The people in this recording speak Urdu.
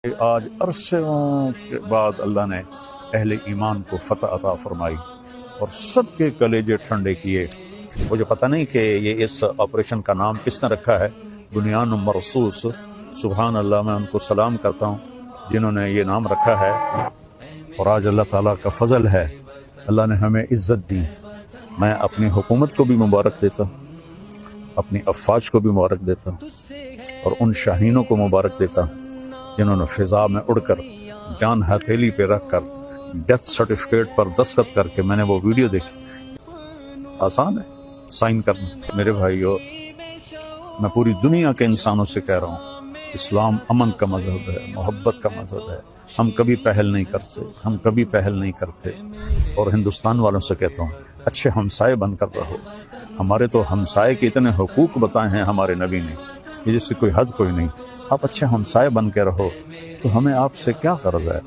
آج عرصوں کے بعد اللہ نے اہل ایمان کو فتح عطا فرمائی اور سب کے کلیجے ٹھنڈے کیے۔ مجھے پتہ نہیں کہ یہ اس آپریشن کا نام کس نے رکھا ہے، بنیان مرصوص، سبحان اللہ، میں ان کو سلام کرتا ہوں جنہوں نے یہ نام رکھا ہے۔ اور آج اللہ تعالیٰ کا فضل ہے، اللہ نے ہمیں عزت دی۔ میں اپنی حکومت کو بھی مبارک دیتا ہوں، اپنی افواج کو بھی مبارک دیتا ہوں، اور ان شاہینوں کو مبارک دیتا ہوں جنہوں نے فضا میں اڑ کر جان ہتھیلی پہ رکھ کر ڈیتھ سرٹیفکیٹ پر دستخط کر کے، میں نے وہ ویڈیو دیکھی، آسان ہے سائن کرنا۔ میرے بھائیو، میں پوری دنیا کے انسانوں سے کہہ رہا ہوں، اسلام امن کا مذہب ہے، محبت کا مذہب ہے۔ ہم کبھی پہل نہیں کرتے، اور ہندوستان والوں سے کہتا ہوں، اچھے ہمسائے بن کر رہو۔ ہمارے تو ہمسائے کے اتنے حقوق بتائے ہیں ہمارے نبی نے، جس سے کوئی حد کوئی نہیں۔ آپ اچھے ہمسائے بن کے رہو، تو ہمیں آپ سے کیا قرض ہے؟